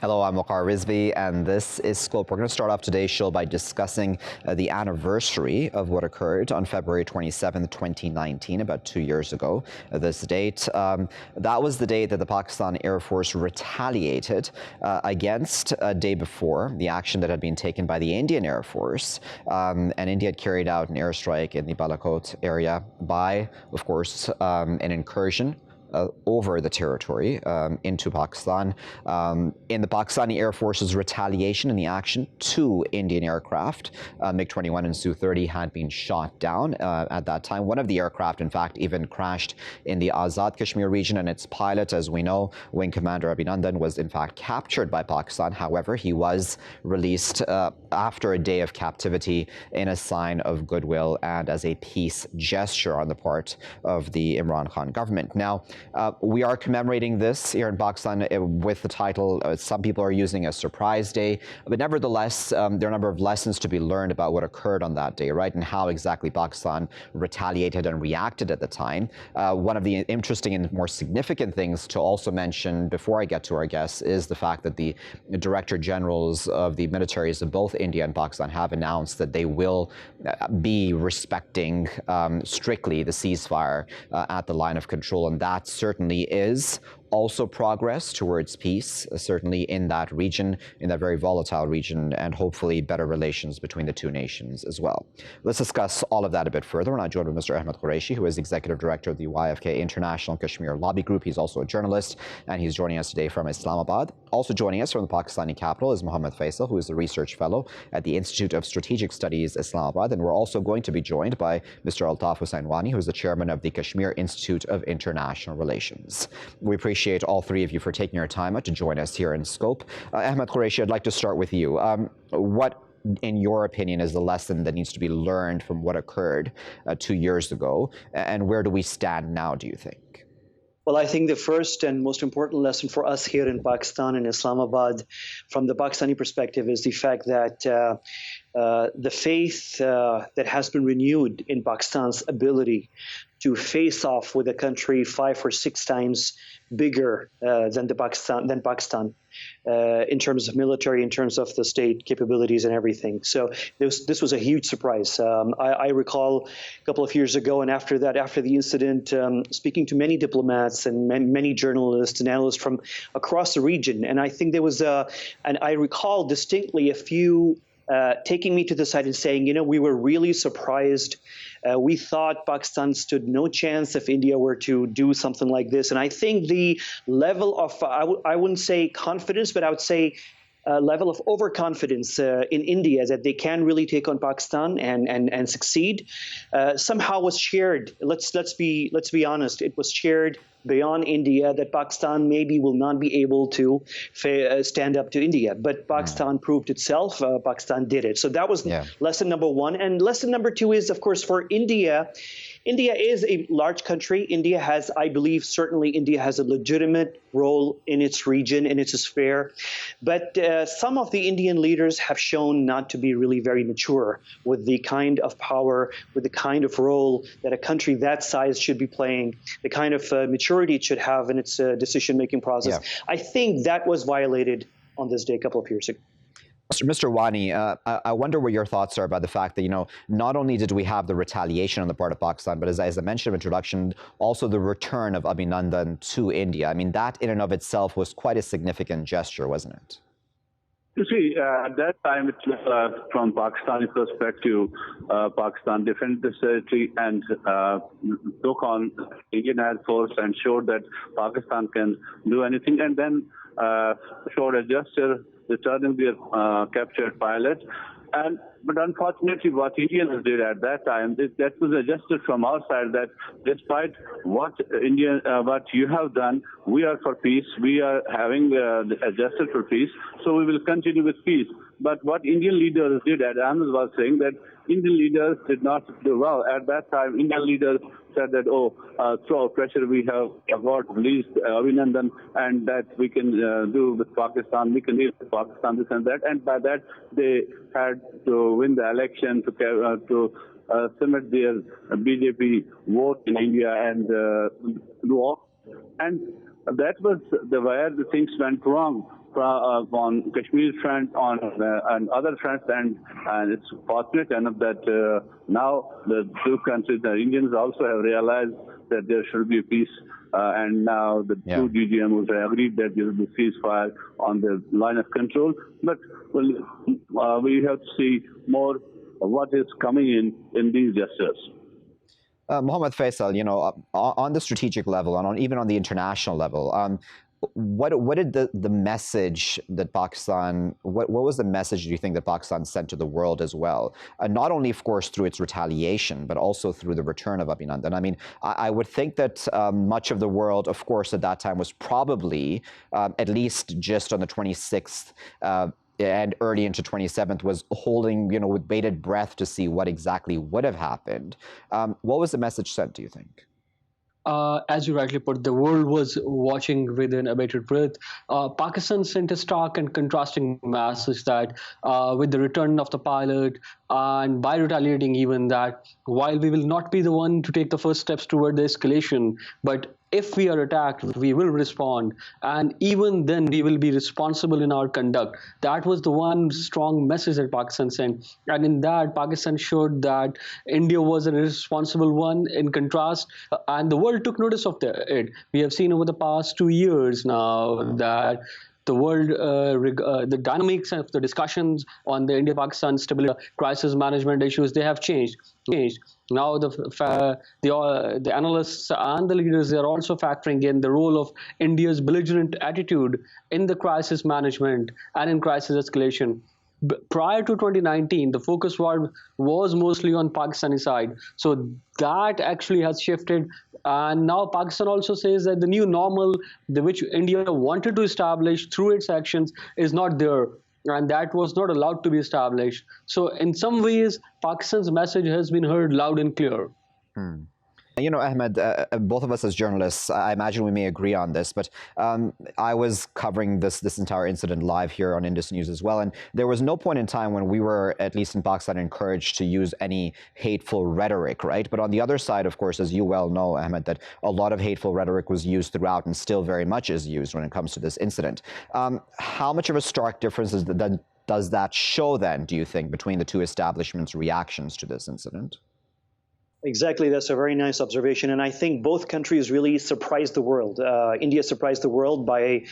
Hello, I'm Waqar Rizvi, and this is Scope. We're going to start off today's show by discussing the anniversary of what occurred on February 27, 2019, about 2 years ago. This date, that was the day that the Pakistan Air Force retaliated against a day before the action that had been taken by the Indian Air Force. And India had carried out an airstrike in the Balakot area by, of course, an incursion over the territory into Pakistan. In the Pakistani Air Force's retaliation in the action, 2 Indian aircraft, MiG-21 and Su-30, had been shot down at that time. One of the aircraft, in fact, even crashed in the Azad Kashmir region, and its pilot, as we know, Wing Commander Abhinandan, was in fact captured by Pakistan. However, he was released after a day of captivity in a sign of goodwill and as a peace gesture on the part of the Imran Khan government. Now, we are commemorating this here in Pakistan with the title, some people are using a surprise day, but nevertheless, there are a number of lessons to be learned about what occurred on that day, right, and how exactly Pakistan retaliated and reacted at the time. One of the interesting and more significant things to also mention before I get to our guests is the fact that the Director Generals of the militaries of both India and Pakistan have announced that they will be respecting strictly the ceasefire at the line of control, and that certainly is also progress towards peace, certainly in that region, in that very volatile region, and hopefully better relations between the two nations as well. Let's discuss all of that a bit further. And I joined with Mr. Ahmed Qureshi, who is Executive Director of the YFK International Kashmir Lobby Group. He's also a journalist, and he's joining us today from Islamabad. Also joining us from the Pakistani capital is Mohammed Faisal, who is a research fellow at the Institute of Strategic Studies, Islamabad. And we're also going to be joined by Mr. Altaf Hussain Wani, who is the chairman of the Kashmir Institute of International Relations. We appreciate all three of you for taking your time out to join us here in Scope. Ahmed Qureshi, I'd like to start with you. What, in your opinion, is the lesson that needs to be learned from what occurred 2 years ago, and where do we stand now, do you think? Well, I think the first and most important lesson for us here in Pakistan and Islamabad, from the Pakistani perspective, is the fact that the faith that has been renewed in Pakistan's ability to face off with a country 5 or 6 times bigger than Pakistan in terms of military, in terms of the state capabilities and everything. So this was a huge surprise. I recall a couple of years ago, and after that, after the incident, speaking to many diplomats and many journalists and analysts from across the region, and I think there was and I recall distinctly a few taking me to the side and saying, we were really surprised. We thought Pakistan stood no chance if India were to do something like this. And I think the level of, I wouldn't say confidence, but I would say level of overconfidence in India that they can really take on Pakistan and succeed somehow was shared. Let's be honest. It was shared beyond India that Pakistan maybe will not be able to stand up to India. But Pakistan proved itself. Pakistan did it. So that was lesson number 1. And lesson number 2 is, of course, for India. India is a large country. India has, I believe, certainly India has a legitimate role in its region, in its sphere. But some of the Indian leaders have shown not to be really very mature with the kind of power, with the kind of role that a country that size should be playing, the kind of maturity it should have in its decision-making process. I think that was violated on this day a couple of years ago. Mr. Wani, I wonder what your thoughts are about the fact that, not only did we have the retaliation on the part of Pakistan, but as I mentioned in introduction, also the return of Abhinandan to India. I mean, that in and of itself was quite a significant gesture, wasn't it? You see, at that time, from Pakistani perspective, Pakistan defended the territory and took on Indian Air Force and showed that Pakistan can do anything, and then showed a gesture returning their captured pilot. But unfortunately, what Indians did at that time, that was a gesture from our side that despite what you have done, we are for peace. We are having a gesture for peace, so we will continue with peace. But what Indian leaders did, as Ahmed was saying, that Indian leaders did not do well. At that time, Indian leaders said that, through pressure we have released Abhinandan, and that we can do with Pakistan, we can deal with Pakistan, this and that. And by that, they had to win the election to cement their BJP vote in India and do all. And that was where the things went wrong. on Kashmir front, on and other fronts, and it's fortunate enough that now the two countries, the Indians also have realized that there should be peace, and now the two GGMOs have agreed that there will be ceasefire on the line of control. But we have to see more of what is coming in these gestures. Mohammad Faisal, on the strategic level and even on the international level, what did the message that Pakistan, what was the message do you think that Pakistan sent to the world as well? Not only, of course, through its retaliation, but also through the return of Abhinandan. I mean, I would think that much of the world, of course, at that time was probably, at least just on the 26th, and early into 27th, was holding, with bated breath to see what exactly would have happened. What was the message sent, do you think? As you rightly put, the world was watching with an abated breath. Pakistan sent a stark and contrasting message that with the return of the pilot, and by retaliating even, that while we will not be the one to take the first steps toward the escalation, but if we are attacked, we will respond, and even then we will be responsible in our conduct. That was the one strong message that Pakistan sent, and in that Pakistan showed that India was an irresponsible one in contrast, and the world took notice of it. We have seen over the past 2 years now that the world, the dynamics of the discussions on the India-Pakistan stability crisis management issues, they have changed. Now the analysts and the leaders, they are also factoring in the role of India's belligerent attitude in the crisis management and in crisis escalation. Prior to 2019, the focus was mostly on Pakistani side. So that actually has shifted. And now Pakistan also says that the new normal, which India wanted to establish through its actions, is not there. And that was not allowed to be established. So in some ways, Pakistan's message has been heard loud and clear. Ahmed, both of us as journalists, I imagine we may agree on this, but I was covering this entire incident live here on Indus News as well, and there was no point in time when we were, at least in Pakistan, encouraged to use any hateful rhetoric, right? But on the other side, of course, as you well know, Ahmed, that a lot of hateful rhetoric was used throughout and still very much is used when it comes to this incident. How much of a stark difference does that show then, do you think, between the two establishments' reactions to this incident? Exactly. That's a very nice observation. And I think both countries really surprised the world. India surprised the world by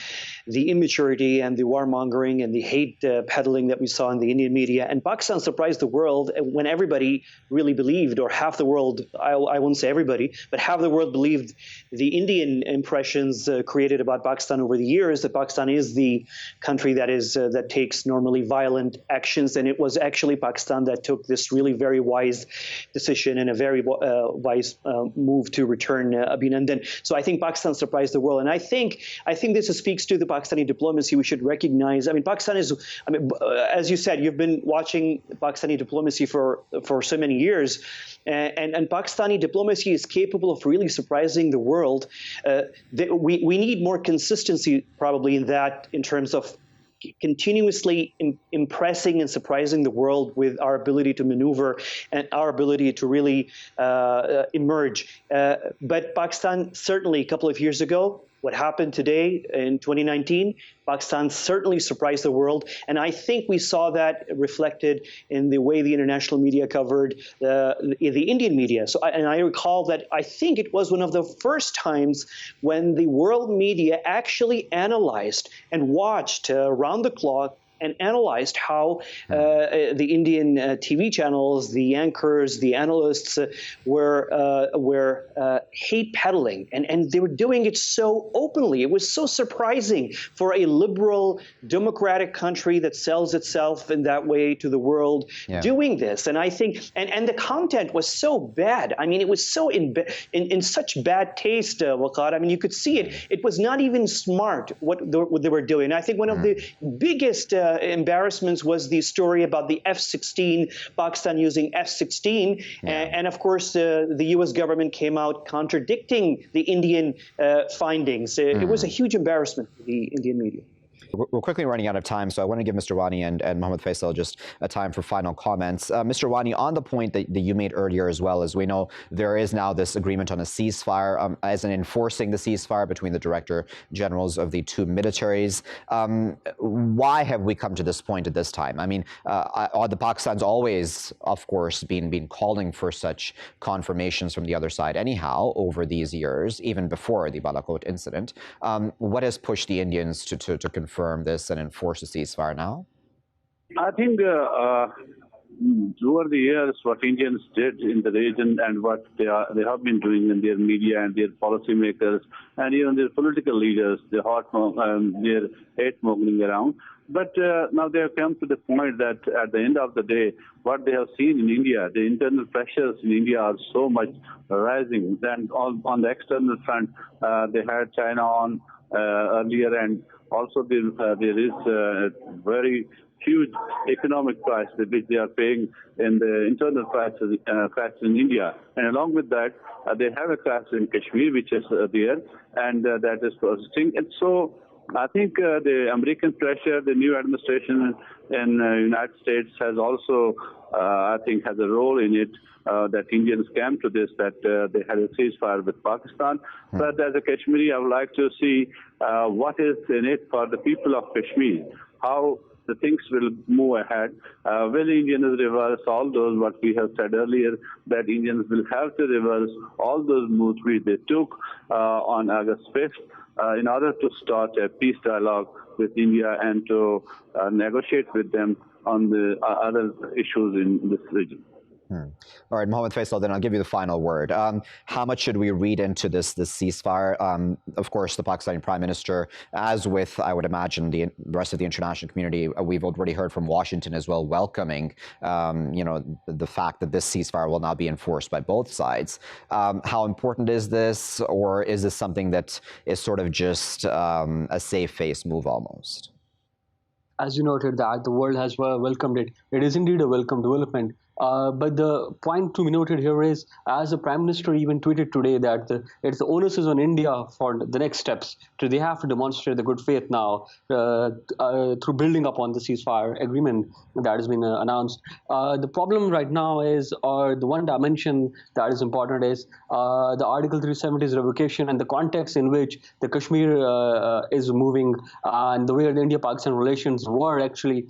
the immaturity and the warmongering and the hate peddling that we saw in the Indian media. And Pakistan surprised the world when everybody really believed, or half the world, I won't say everybody, but half the world believed the Indian impressions created about Pakistan over the years, that Pakistan is the country that takes normally violent actions. And it was actually Pakistan that took this really very wise decision and a very wise move to return Abhinandan. So I think Pakistan surprised the world, and I think this speaks to the Pakistani diplomacy. We should recognize. I mean, Pakistan is. I mean, as you said, you've been watching Pakistani diplomacy for so many years, and Pakistani diplomacy is capable of really surprising the world. We need more consistency, probably, in terms of continuously impressing and surprising the world with our ability to maneuver and our ability to really emerge. But Pakistan, certainly a couple of years ago, what happened today in 2019, Pakistan certainly surprised the world. And I think we saw that reflected in the way the international media covered the Indian media. And I recall that I think it was one of the first times when the world media actually analyzed and watched around the clock and analyzed how the Indian TV channels, the anchors, the analysts were hate peddling, and they were doing it so openly. It was so surprising for a liberal, democratic country that sells itself in that way to the world doing this. And I think, and the content was so bad. I mean, it was so in such bad taste, Waqar. I mean, you could see it. It was not even smart what they were doing. I think one of the biggest embarrassments was the story about the F-16, Pakistan using F-16. And of course, the U.S. government came out contradicting the Indian findings. It was a huge embarrassment for the Indian media. We're quickly running out of time, so I want to give Mr. Wani and Mohammed Faisal just a time for final comments. Mr. Wani, on the point that you made earlier as well, as we know, there is now this agreement on a ceasefire, as in enforcing the ceasefire between the Director Generals of the two militaries. Why have we come to this point at this time? I mean, the Pakistan's always, of course, been calling for such confirmations from the other side anyhow over these years, even before the Balakot incident. What has pushed the Indians to confirm this and enforce a ceasefire now? I think over the years, what Indians did in the region and what they have been doing in their media and their policymakers and even their political leaders, their hate mongering around. But now they have come to the point that at the end of the day, what they have seen in India, the internal pressures in India are so much rising. Then on the external front, they had China on earlier, and also there is a very huge economic price which they are paying in the internal crisis in India. And along with that, they have a crisis in Kashmir, which is there, and that is persisting. And so I think the American pressure, the new administration in the United States has also, I think, has a role in it. That Indians came to this, that they had a ceasefire with Pakistan. But as a Kashmiri, I would like to see what is in it for the people of Kashmir, how the things will move ahead. Will Indians reverse all those, what we have said earlier, that Indians will have to reverse all those moves which they took on August 5th in order to start a peace dialogue with India and to negotiate with them on the other issues in this region. All right, Mohammed Faisal, then I'll give you the final word. How much should we read into this ceasefire? Of course, the Pakistani Prime Minister, as with, I would imagine, the rest of the international community, we've already heard from Washington as well, welcoming, the fact that this ceasefire will now be enforced by both sides. How important is this, or is this something that is sort of just a safe face move almost? As you noted that the world has welcomed it. It is indeed a welcome development. But the point to be noted here is, as the Prime Minister even tweeted today, that it's the onus is on India for the next steps. So they have to demonstrate the good faith now through building upon the ceasefire agreement that has been announced. The problem right now is, or the one dimension that is important is the Article 370's revocation and the context in which the Kashmir is moving, and the way the India-Pakistan relations were actually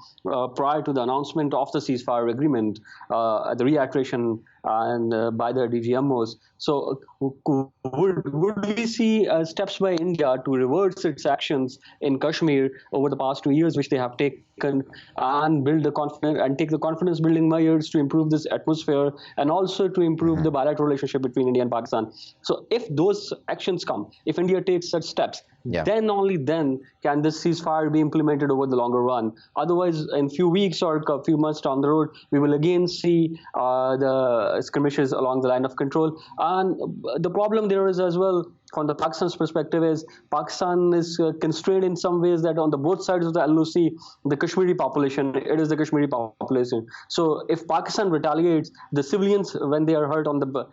prior to the announcement of the ceasefire agreement. The reiteration and by the DGMOs. So would we see steps by India to reverse its actions in Kashmir over the past 2 years, which they have taken, and build the confidence and take the confidence building measures to improve this atmosphere and also to improve the bilateral relationship between India and Pakistan? So if those actions come, if India takes such steps, then only then can this ceasefire be implemented over the longer run. Otherwise, in few weeks or a few months down the road, we will again see the skirmishes along the line of control. And the problem there is as well, from the Pakistan's perspective, is Pakistan is constrained in some ways that on the both sides of the LOC, the Kashmiri population, it is the Kashmiri population. So if Pakistan retaliates, the civilians, when they are hurt on the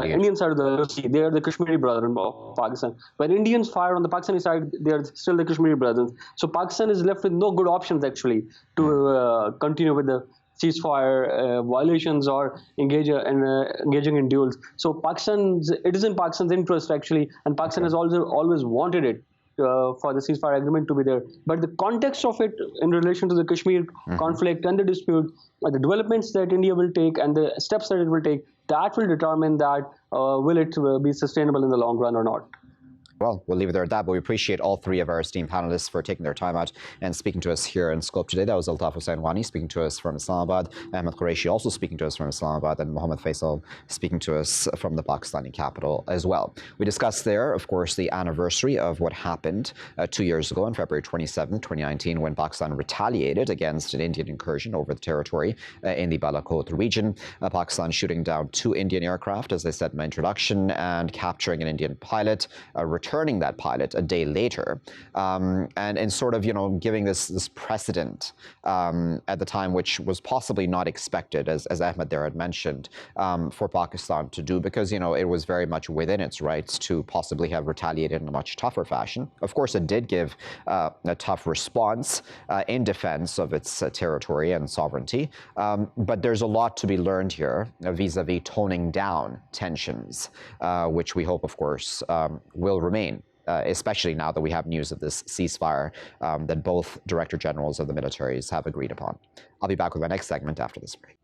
Indian side of the LOC, they are the Kashmiri brethren of Pakistan. When Indians fire on the Pakistani side, they are still the Kashmiri brethren. So Pakistan is left with no good options actually to continue with the ceasefire violations or engaging in duels. So it is in Pakistan's interest actually, and Pakistan has always wanted it for the ceasefire agreement to be there. But the context of it in relation to the Kashmir conflict and the dispute, the developments that India will take and the steps that it will take, that will determine that will it be sustainable in the long run or not. Well, we'll leave it there at that, but we appreciate all three of our esteemed panelists for taking their time out and speaking to us here in Scope today. That was Altaf Hussain Wani speaking to us from Islamabad, Ahmed Qureshi also speaking to us from Islamabad, and Mohammed Faisal speaking to us from the Pakistani capital as well. We discussed there, of course, the anniversary of what happened 2 years ago on February 27, 2019, when Pakistan retaliated against an Indian incursion over the territory in the Balakot region. Pakistan shooting down 2 Indian aircraft, as I said in my introduction, and capturing an Indian pilot, returning that pilot a day later, and sort of, giving this precedent at the time, which was possibly not expected, as Ahmed there had mentioned, for Pakistan to do, because, it was very much within its rights to possibly have retaliated in a much tougher fashion. Of course, it did give a tough response in defense of its territory and sovereignty, but there's a lot to be learned here vis-a-vis toning down tensions, which we hope, of course, will remain. Especially now that we have news of this ceasefire that both director generals of the militaries have agreed upon. I'll be back with my next segment after this break.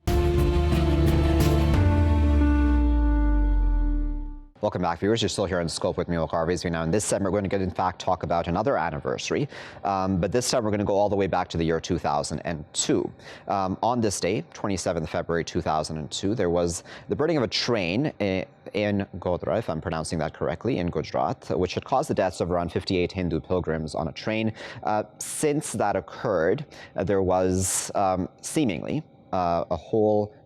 Welcome back, viewers. You're still here in Scope with me, Waqar, Rizvi. Now, in this segment, we're going to in fact, talk about another anniversary, but this time we're going to go all the way back to the year 2002. On this day, 27th February 2002, there was the burning of a train in Godhra, if I'm pronouncing that correctly, in Gujarat, which had caused the deaths of around 58 Hindu pilgrims on a train. Since that occurred, there was seemingly a whole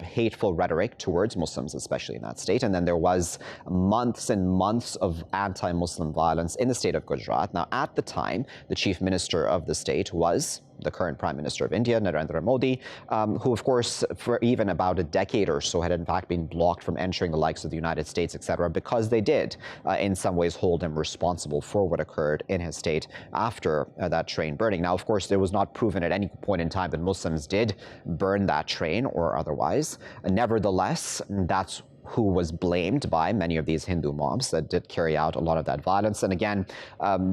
hateful rhetoric towards Muslims, especially in that state. And then there was months and months of anti-Muslim violence in the state of Gujarat. Now, at the time, the chief minister of the state was the current Prime Minister of India, Narendra Modi, who, of course, for even about a decade or so had in fact been blocked from entering the likes of the United States, etc., because they did in some ways hold him responsible for what occurred in his state after that train burning. Now, of course, it was not proven at any point in time that Muslims did burn that train or otherwise. Nevertheless, that's who was blamed by many of these Hindu mobs that did carry out a lot of that violence. And again,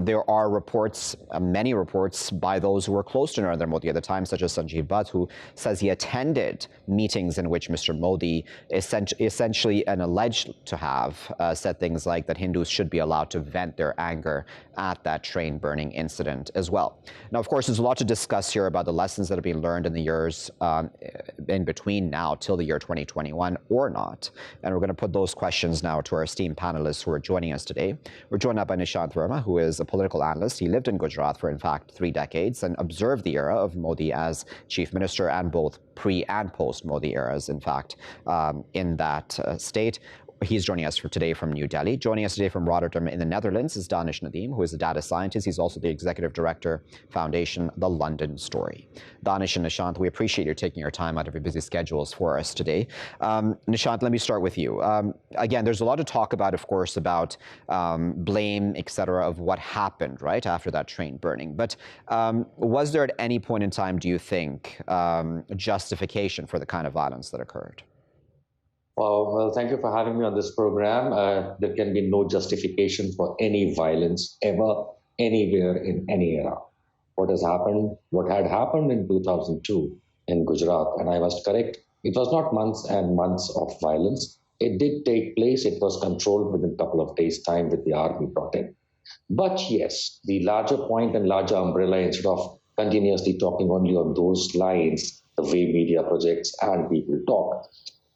there are reports, many reports by those who were close to Narendra Modi at the time, such as Sanjeev Bhatt, who says he attended meetings in which Mr. Modi essentially and alleged to have said things like that Hindus should be allowed to vent their anger at that train burning incident as well. Now, of course, there's a lot to discuss here about the lessons that have been learned in the years in between now till the year 2021 or not. And we're going to put those questions now to our esteemed panelists who are joining us today. We're joined now by Nishant Verma, who is a political analyst. He lived in Gujarat for, in fact, 3 decades and observed the era of Modi as chief minister and both pre- and post-Modi eras, in fact, in that state. He's joining us for today from New Delhi. Joining us today from Rotterdam in the Netherlands is Danish Nadeem, who is a data scientist. He's also the executive director, Foundation, The London Story. Danish and Nishant, we appreciate you taking your time out of your busy schedules for us today. Nishant, let me start with you. Again, there's a lot to talk about, of course, about blame, etc., of what happened right after that train burning. But was there at any point in time, do you think, justification for the kind of violence that occurred? Well, thank you for having me on this program. There can be no justification for any violence ever, anywhere, in any era. What had happened in 2002 in Gujarat, and I must correct, it was not months and months of violence. It did take place. It was controlled within a couple of days' time with the army brought in. But yes, the larger point and larger umbrella, instead of continuously talking only on those lines, the way media projects and people talk,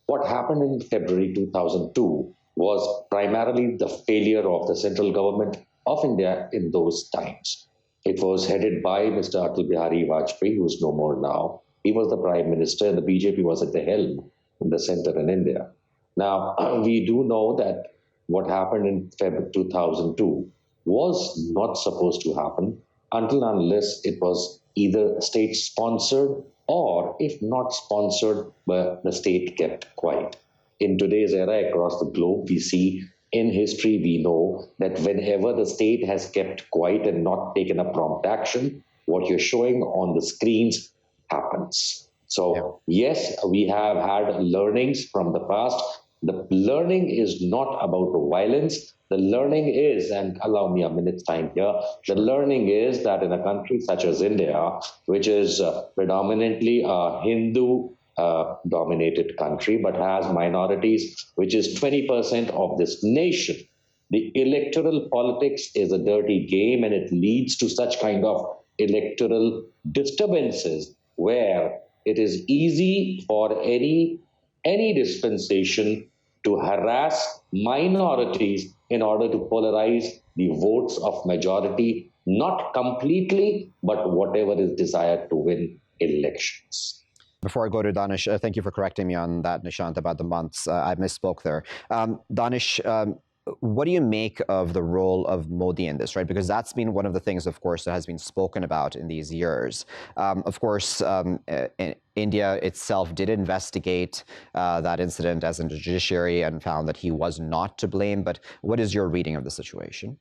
what happened in February 2002 was primarily the failure of the central government of India in those times. It was headed by Mr. Atal Bihari Vajpayee, who is no more now. He was the prime minister, and the BJP was at the helm in the center in India. Now, we do know that what happened in February 2002 was not supposed to happen until and unless it was either state-sponsored or, if not sponsored, but the state kept quiet. In today's era across the globe, we see in history, we know that whenever the state has kept quiet and not taken a prompt action, what you're showing on the screens happens. So, yes, we have had learnings from the past. The learning is not about violence. The learning is, and allow me a minute's time here, the learning is that in a country such as India, which is predominantly a Hindu-dominated country, but has minorities, which is 20% of this nation, the electoral politics is a dirty game, and it leads to such kind of electoral disturbances where it is easy for any dispensation to harass minorities in order to polarize the votes of majority, not completely, but whatever is desired to win elections. Before I go to Danish, thank you for correcting me on that, Nishant, about the months. I misspoke there. Danish, what do you make of the role of Modi in this, right? Because that's been one of the things, of course, that has been spoken about in these years. Of course, India itself did investigate that incident as in the judiciary and found that he was not to blame. But what is your reading of the situation?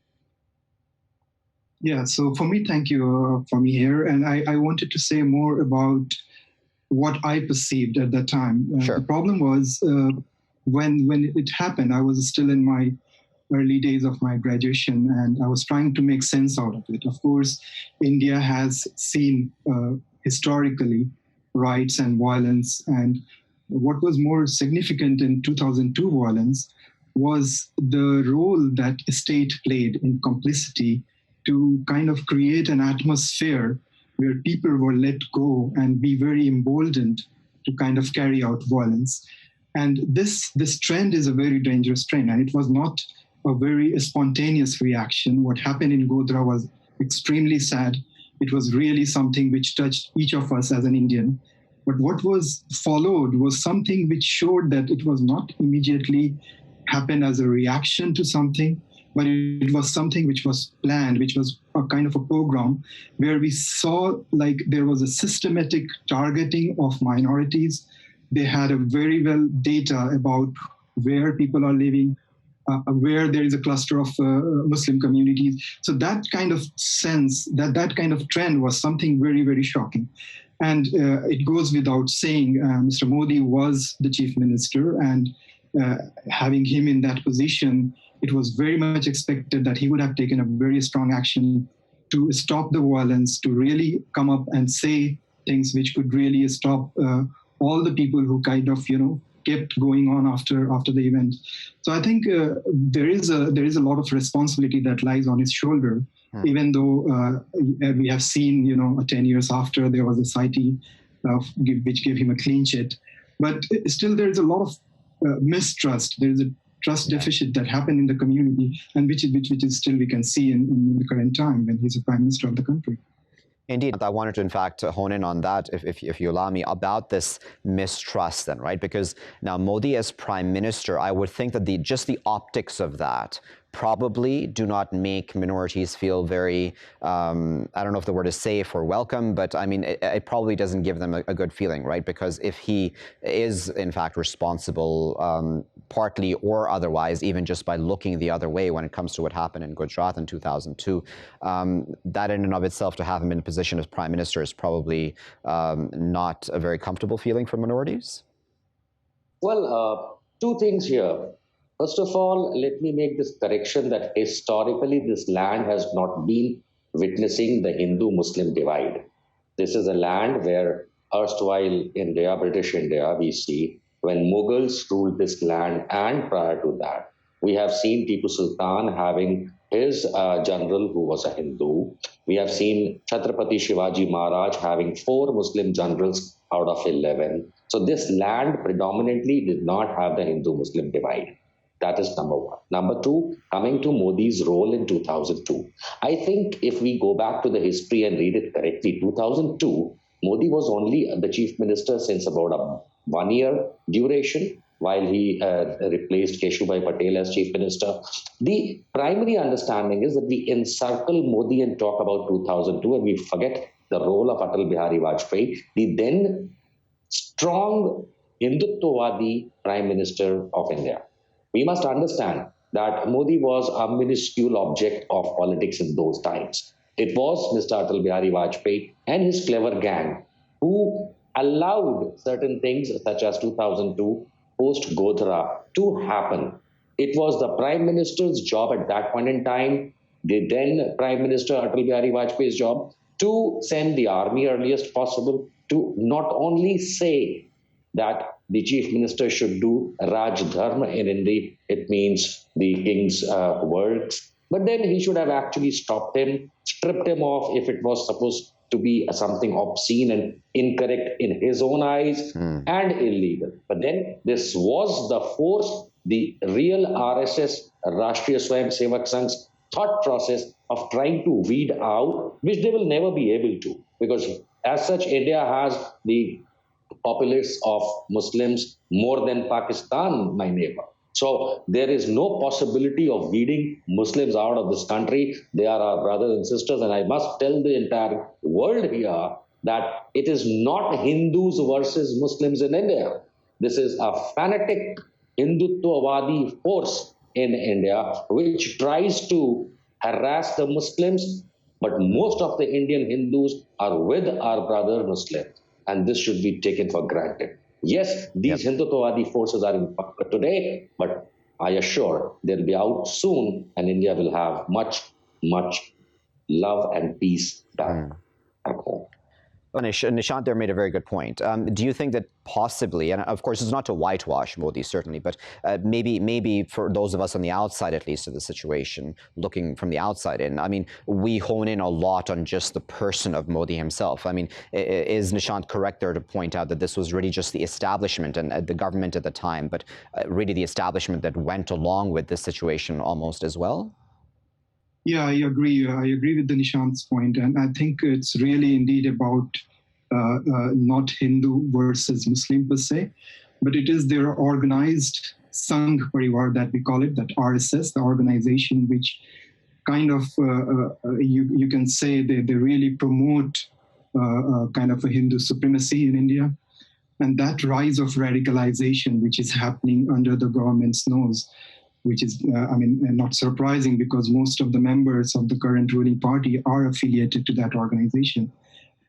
Yeah, so for me, thank you for me here. And I wanted to say more about what I perceived at that time. Sure. The problem was when it happened, I was still in my early days of my graduation, and I was trying to make sense out of it. Of course, India has seen historically riots and violence, and what was more significant in 2002 violence was the role that state played in complicity to kind of create an atmosphere where people were let go and be very emboldened to kind of carry out violence. And this trend is a very dangerous trend, and it was not a very spontaneous reaction. What happened in Godhra was extremely sad. It was really something which touched each of us as an Indian. But what was followed was something which showed that it was not immediately happened as a reaction to something, but it was something which was planned, which was a kind of a program where we saw like there was a systematic targeting of minorities. They had a very well data about where people are living, where there is a cluster of Muslim communities. So that kind of sense, that kind of trend was something very, very shocking. And it goes without saying, Mr. Modi was the chief minister, and having him in that position, it was very much expected that he would have taken a very strong action to stop the violence, to really come up and say things which could really stop all the people who kind of, kept going on after the event. So I think there is a lot of responsibility that lies on his shoulder, even though we have seen, 10 years after there was a CIT which gave him a clean sheet. But still there is a lot of mistrust. There is a trust deficit that happened in the community, and which is still we can see in the current time when he's the prime minister of the country. Indeed, I wanted to, in fact, hone in on that, if you allow me, about this mistrust then, right? Because now Modi as prime minister, I would think that just the optics of that probably do not make minorities feel very, I don't know if the word is safe or welcome, but I mean, it probably doesn't give them a good feeling, right? Because if he is, in fact, responsible, partly or otherwise, even just by looking the other way when it comes to what happened in Gujarat in 2002, that in and of itself, to have him in a position as prime minister is probably not a very comfortable feeling for minorities? Well, two things here. First of all, let me make this correction that historically this land has not been witnessing the Hindu-Muslim divide. This is a land where erstwhile India, British India, we see when Mughals ruled this land, and prior to that, we have seen Tipu Sultan having his general who was a Hindu. We have seen Chhatrapati Shivaji Maharaj having 4 Muslim generals out of 11. So this land predominantly did not have the Hindu-Muslim divide. That is number one. Number two, coming to Modi's role in 2002. I think if we go back to the history and read it correctly, 2002, Modi was only the chief minister since about a 1 year duration, while he replaced Keshubhai Patel as chief minister. The primary understanding is that we encircle Modi and talk about 2002, and we forget the role of Atal Bihari Vajpayee, the then strong Hindutvawadi prime minister of India. We must understand that Modi was a minuscule object of politics in those times. It was Mr. Atal Bihari Vajpayee and his clever gang who allowed certain things such as 2002 post-Godhra to happen. It was the Prime Minister's job at that point in time, the then Prime Minister Atal Bihari Vajpayee's job, to send the army earliest possible to not only say that the chief minister should do Raj Dharma in Hindi, it means the king's works, but then he should have actually stopped him, stripped him off if it was supposed to be something obscene and incorrect in his own eyes and illegal. But then this was the force, the real RSS, Rashtriya Swayam Sevak Sangh's thought process of trying to weed out, which they will never be able to, because as such, India has the populace of Muslims more than Pakistan, my neighbor. So there is no possibility of weeding Muslims out of this country. They are our brothers and sisters. And I must tell the entire world here that it is not Hindus versus Muslims in India. This is a fanatic Hindutvawadi force in India which tries to harass the Muslims, but most of the Indian Hindus are with our brother Muslims, and this should be taken for granted. Yes, these Hindutvawadi forces are in power today, but I assure they'll be out soon, and India will have much, much love and peace back at home. Nishant there made a very good point. Do you think that possibly, and of course it's not to whitewash Modi certainly, but maybe for those of us on the outside at least of the situation, looking from the outside in, I mean, we hone in a lot on just the person of Modi himself. I mean, is Nishant correct there to point out that this was really just the establishment and the government at the time, but really the establishment that went along with this situation almost as well? Yeah, I agree. I agree with the Nishant's point, and I think it's really indeed about not Hindu versus Muslim per se, but it is their organized Sangh Parivar that we call it, that RSS, the organization which kind of, you can say they really promote kind of a Hindu supremacy in India. And that rise of radicalization, which is happening under the government's nose, which is, not surprising because most of the members of the current ruling party are affiliated to that organization.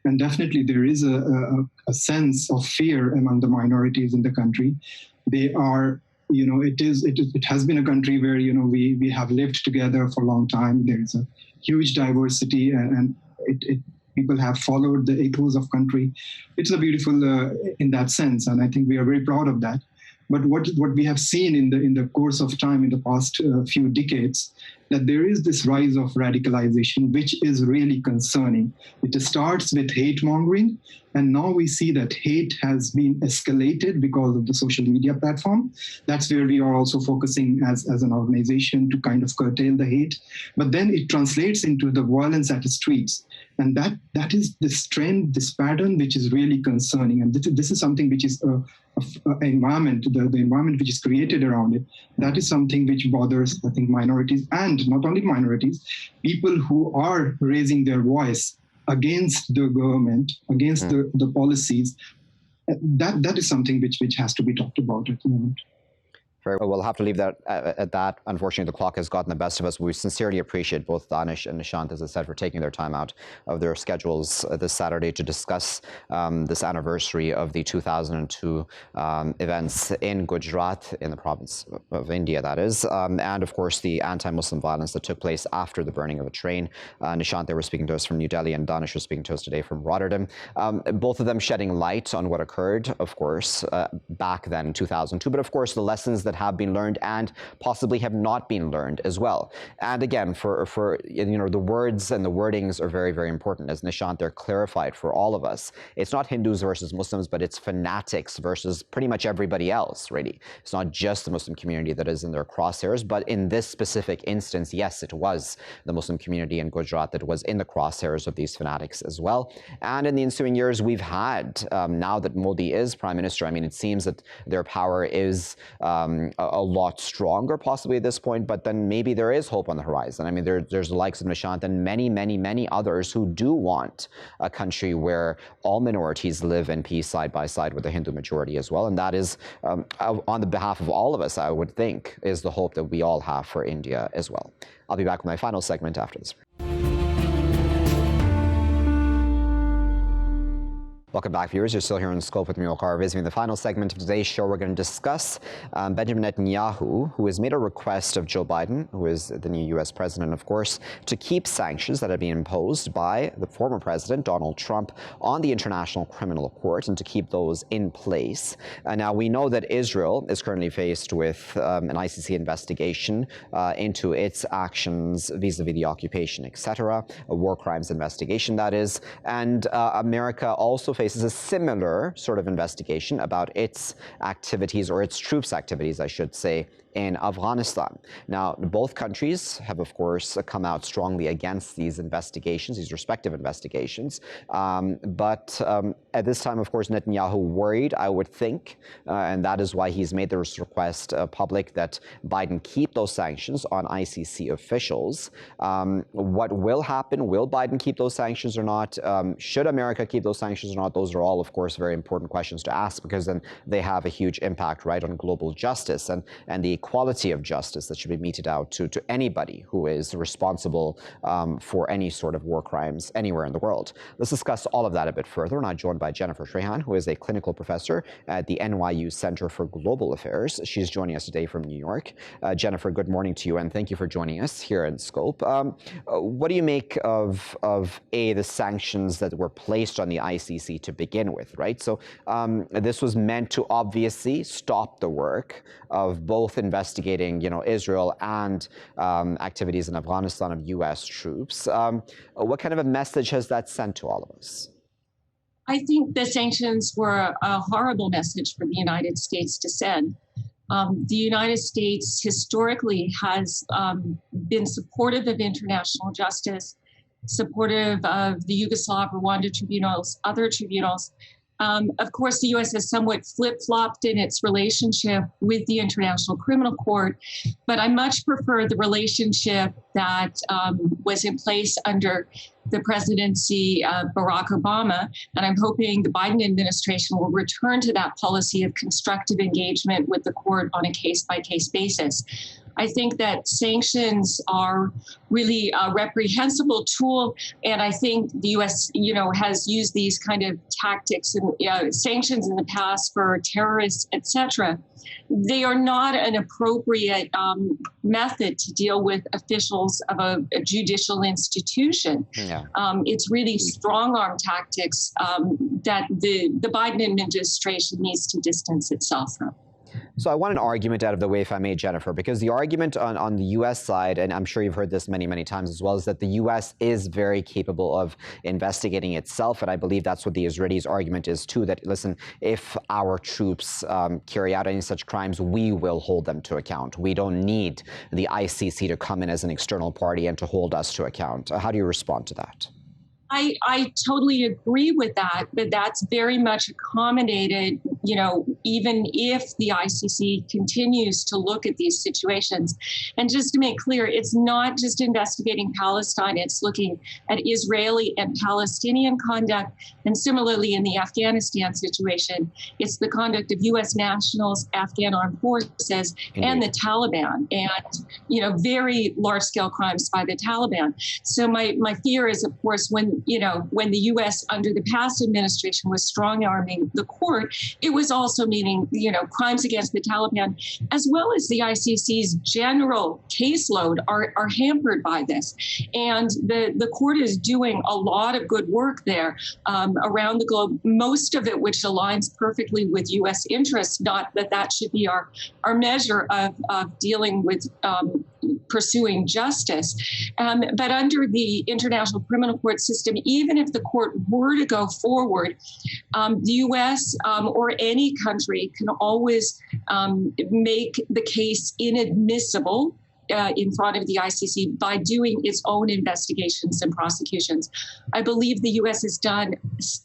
And definitely there is a sense of fear among the minorities in the country. They are, it has been a country where, we have lived together for a long time. There is a huge diversity and people have followed the ethos of country. It's a beautiful in that sense. And I think we are very proud of that. But what we have seen in the course of time in the past few decades, that there is this rise of radicalization, which is really concerning. It starts with hate mongering, and now we see that hate has been escalated because of the social media platform. That's where we are also focusing as an organization to kind of curtail the hate. But then it translates into the violence at the streets. And that is this trend, this pattern, which is really concerning. And this is something which is environment, the environment which is created around it. That is something which bothers, I think, minorities, and not only minorities, people who are raising their voice against the government, against the policies. That is something which has to be talked about at the moment. Very well. We'll have to leave that at that. Unfortunately, the clock has gotten the best of us. We sincerely appreciate both Danish and Nishant, as I said, for taking their time out of their schedules this Saturday to discuss this anniversary of the 2002 events in Gujarat, in the province of India, that is, and of course the anti-Muslim violence that took place after the burning of a train. Nishant, they were speaking to us from New Delhi, and Danish was speaking to us today from Rotterdam. Both of them shedding light on what occurred, of course, back then in 2002, but of course the lessons that have been learned and possibly have not been learned as well. And again, for the words and the wordings are very, very important. As Nishant there clarified for all of us, it's not Hindus versus Muslims, but it's fanatics versus pretty much everybody else, really. It's not just the Muslim community that is in their crosshairs, but in this specific instance, yes, it was the Muslim community in Gujarat that was in the crosshairs of these fanatics as well. And in the ensuing years, we've had, now that Modi is Prime Minister, I mean, it seems that their power is a lot stronger possibly at this point, but then maybe there is hope on the horizon. I mean, there's the likes of Nishant and many, many, many others who do want a country where all minorities live in peace side by side with the Hindu majority as well. And that is, on the behalf of all of us, I would think, is the hope that we all have for India as well. I'll be back with my final segment after this. Welcome back, viewers. You're still here in Scope with me, Waqar, Rizvi. In the final segment of today's show, we're going to discuss Benjamin Netanyahu, who has made a request of Joe Biden, who is the new U.S. president, of course, to keep sanctions that have been imposed by the former president, Donald Trump, on the International Criminal Court, and to keep those in place. Now, we know that Israel is currently faced with an ICC investigation into its actions vis-a-vis the occupation, etc., a war crimes investigation, that is, and America also faces a similar sort of investigation about its activities, or its troops' activities, I should say, in Afghanistan. Now, both countries have, of course, come out strongly against these investigations, these respective investigations, but At this time, of course, Netanyahu worried, I would think, and that is why he's made this request public that Biden keep those sanctions on ICC officials. What will happen? Will Biden keep those sanctions or not? Should America keep those sanctions or not? Those are all, of course, very important questions to ask, because then they have a huge impact, right, on global justice and the equality of justice that should be meted out to anybody who is responsible for any sort of war crimes anywhere in the world. Let's discuss all of that a bit further. We're now joined by Jennifer Shrehan, who is a clinical professor at the NYU Center for Global Affairs. She's joining us today from New York. Jennifer, good morning to you, and thank you for joining us here in Scope. What do you make of the sanctions that were placed on the ICC to begin with, right? So this was meant to obviously stop the work of both investigating, Israel and activities in Afghanistan of U.S. troops. What kind of a message has that sent to all of us? I think the sanctions were a horrible message for the United States to send. The United States historically has been supportive of international justice, supportive of the Yugoslav, Rwanda tribunals, other tribunals. Of course, the U.S. has somewhat flip-flopped in its relationship with the International Criminal Court, but I much prefer the relationship that was in place under the presidency of Barack Obama, and I'm hoping the Biden administration will return to that policy of constructive engagement with the court on a case-by-case basis. I think that sanctions are really a reprehensible tool, and I think the U.S., has used these kind of tactics and sanctions in the past for terrorists, etc. They are not an appropriate method to deal with officials of a judicial institution. Yeah. It's really strong-arm tactics that the Biden administration needs to distance itself from. So I want an argument out of the way, if I may, Jennifer, because the argument on the U.S. side, and I'm sure you've heard this many, many times as well, is that the U.S. is very capable of investigating itself. And I believe that's what the Israelis' argument is, too, that, listen, if our troops carry out any such crimes, we will hold them to account. We don't need the ICC to come in as an external party and to hold us to account. How do you respond to that? I totally agree with that, but that's very much accommodated, even if the ICC continues to look at these situations. And just to make clear, it's not just investigating Palestine, it's looking at Israeli and Palestinian conduct. And similarly, in the Afghanistan situation, it's the conduct of U.S. nationals, Afghan armed forces, and the Taliban, and, very large-scale crimes by the Taliban. So my fear is, of course, when the U.S. under the past administration was strong-arming the court, it was also meaning, crimes against the Taliban, as well as the ICC's general caseload are hampered by this. And the court is doing a lot of good work there around the globe, most of it which aligns perfectly with U.S. interests, not that should be our measure of dealing with pursuing justice. But under the International Criminal Court system, even if the court were to go forward, the U.S. Or any country can always make the case inadmissible in front of the ICC by doing its own investigations and prosecutions. I believe the U.S. has done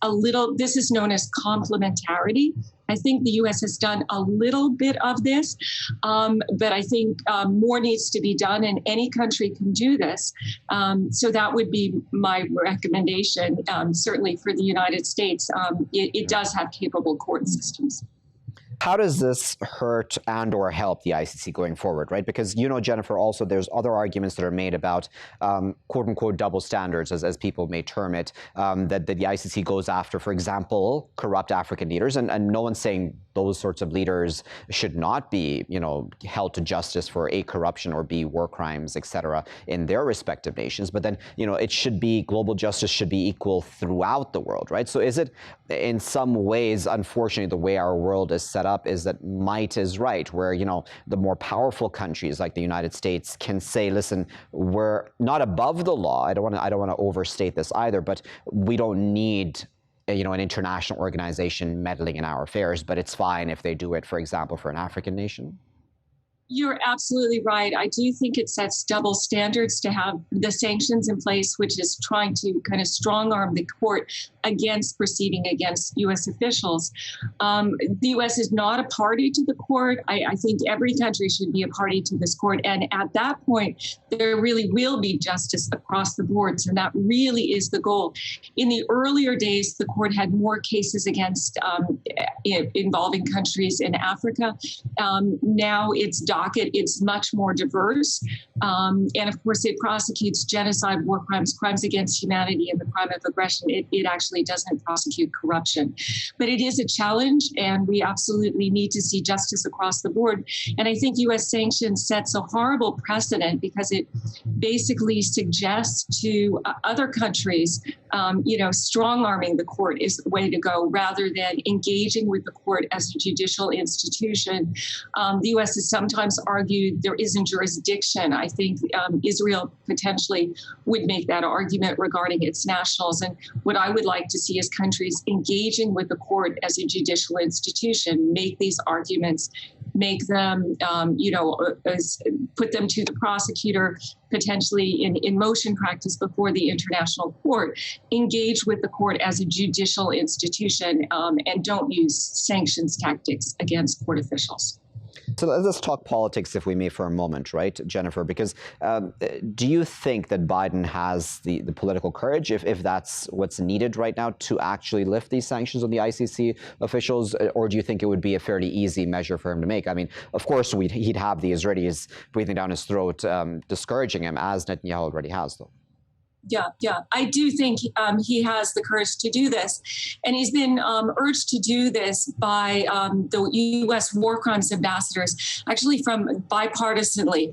a little, this is known as complementarity. I think the U.S. has done a little bit of this, but I think more needs to be done, and any country can do this. So that would be my recommendation, certainly for the United States. It does have capable court systems. How does this hurt and or help the ICC going forward, right? Because, Jennifer, also there's other arguments that are made about quote unquote double standards, as people may term it, that the ICC goes after, for example, corrupt African leaders. And no one's saying those sorts of leaders should not be, held to justice for A, corruption, or B, war crimes, et cetera, in their respective nations. But then, it should be, global justice should be equal throughout the world, right? So is it, in some ways, unfortunately, the way our world is set up is that might is right, where, the more powerful countries like the United States can say, listen, we're not above the law. I don't want to overstate this either, but we don't need an international organization meddling in our affairs, but it's fine if they do it, for example, for an African nation? You're absolutely right. I do think it sets double standards to have the sanctions in place, which is trying to kind of strong arm the court against proceeding against U.S. officials. The U.S. is not a party to the court. I think every country should be a party to this court. And at that point, there really will be justice across the board. So that really is the goal. In the earlier days, the court had more cases against involving countries in Africa. Now its docket, it's much more diverse. And of course, it prosecutes genocide, war crimes, crimes against humanity, and the crime of aggression. It actually doesn't prosecute corruption. But it is a challenge, and we absolutely need to see justice across the board. And I think U.S. sanctions sets a horrible precedent because it basically suggests to other countries, strong-arming the court is the way to go rather than engaging with the court as a judicial institution. The U.S. has sometimes argued there isn't jurisdiction. I think Israel potentially would make that argument regarding its nationals. And what I would like to see is countries engaging with the court as a judicial institution, make these arguments, make them, put them to the prosecutor, potentially in motion practice before the international court, engage with the court as a judicial institution, and don't use sanctions tactics against court officials. So let's talk politics, if we may, for a moment, right, Jennifer? Because do you think that Biden has the political courage, if that's what's needed right now, to actually lift these sanctions on the ICC officials? Or do you think it would be a fairly easy measure for him to make? I mean, of course, he'd have the Israelis breathing down his throat, discouraging him, as Netanyahu already has, though. Yeah. I do think he has the courage to do this. And he's been urged to do this by the U.S. war crimes ambassadors, actually from bipartisanly,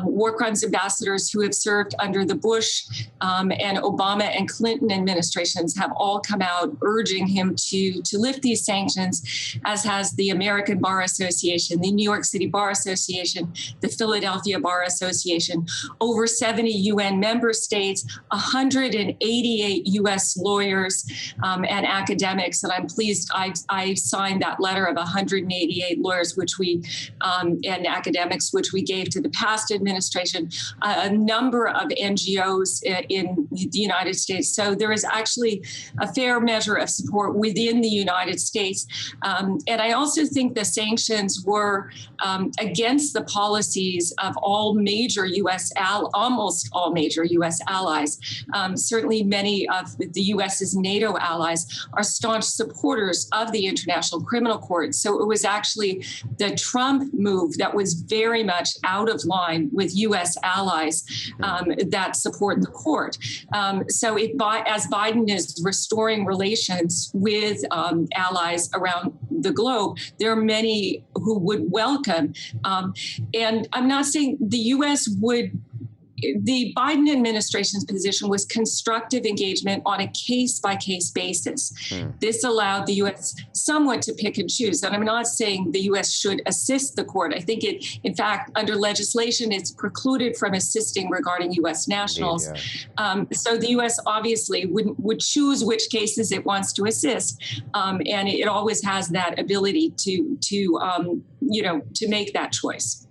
war crimes ambassadors who have served under the Bush and Obama and Clinton administrations have all come out urging him to lift these sanctions, as has the American Bar Association, the New York City Bar Association, the Philadelphia Bar Association, over 70 UN member states, 188 U.S. lawyers and academics, and I'm pleased I signed that letter of 188 lawyers, which we and academics, which we gave to the past administration, a number of NGOs in the United States. So there is actually a fair measure of support within the United States, and I also think the sanctions were against the policies of all major almost all major U.S. allies. Certainly many of the U.S.'s NATO allies are staunch supporters of the International Criminal Court. So it was actually the Trump move that was very much out of line with U.S. allies that support the court. So as Biden is restoring relations with allies around the globe, there are many who would welcome. And I'm not saying the U.S. would. The Biden administration's position was constructive engagement on a case-by-case basis. This allowed the U.S. somewhat to pick and choose. And I'm not saying the U.S. should assist the court. I think in fact, under legislation, it's precluded from assisting regarding U.S. nationals. Indeed, yeah. So the U.S. obviously would choose which cases it wants to assist. And it always has that ability to make that choice.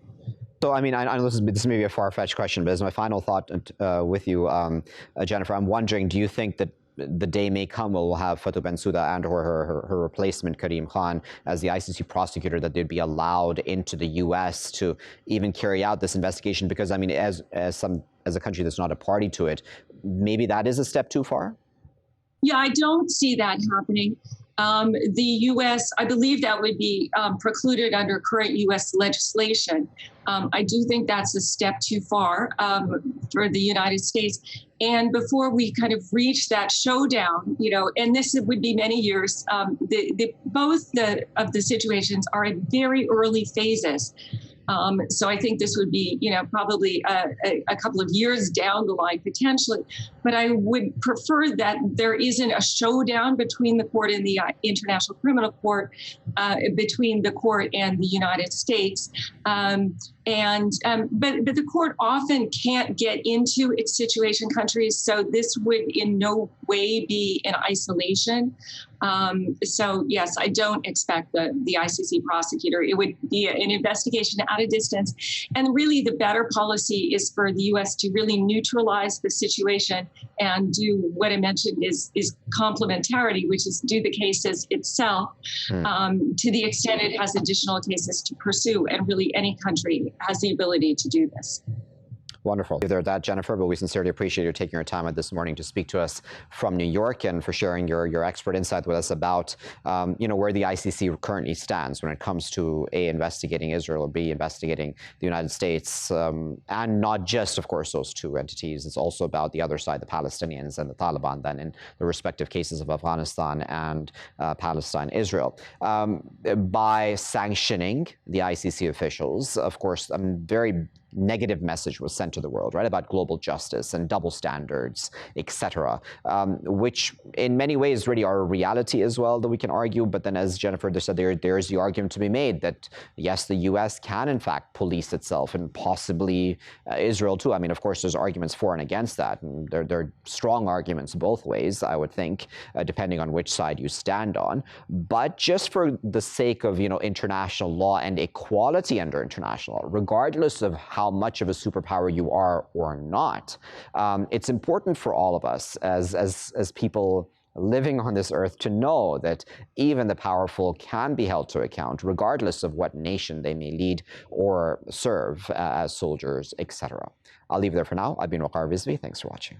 So, I mean, I know this may be a far-fetched question, but as my final thought with you, Jennifer, I'm wondering, do you think that the day may come where we'll have Fatou Bensouda and or her replacement, Karim Khan, as the ICC prosecutor, that they'd be allowed into the U.S. to even carry out this investigation? Because, I mean, as a country that's not a party to it, maybe that is a step too far? Yeah, I don't see that happening. The U.S., I believe that would be precluded under current U.S. legislation. I do think that's a step too far for the United States. And before we kind of reach that showdown, and this would be many years, both of the situations are in very early phases. So I think this would be, probably a couple of years down the line potentially. But I would prefer that there isn't a showdown between the court and the International Criminal Court, between the court and the United States. And but the court often can't get into its situation countries, so this would in no way be in isolation. So yes, I don't expect the ICC prosecutor. It would be an investigation at a distance. And really the better policy is for the US to really neutralize the situation and do what I mentioned is complementarity, which is do the cases itself to the extent it has additional cases to pursue. And really any country has the ability to do this. Wonderful. Either that, Jennifer, but we sincerely appreciate you taking your time out this morning to speak to us from New York and for sharing your expert insight with us about, where the ICC currently stands when it comes to A, investigating Israel, or B, investigating the United States, and not just, of course, those two entities. It's also about the other side, the Palestinians and the Taliban, then in the respective cases of Afghanistan and Palestine, Israel. By sanctioning the ICC officials, of course, very negative message was sent to the world, right, about global justice and double standards, etc., which in many ways really are a reality as well that we can argue. But then, as Jennifer just said, there is the argument to be made that, yes, the U.S. can, in fact, police itself and possibly Israel, too. I mean, of course, there's arguments for and against that. And there are strong arguments both ways, I would think, depending on which side you stand on. But just for the sake of, international law and equality under international law, regardless of how much of a superpower you are or not, it's important for all of us as people living on this earth to know that even the powerful can be held to account, regardless of what nation they may lead or serve as soldiers, etc. I'll leave it there for now. I've been Waqar Rizvi. Thanks for watching.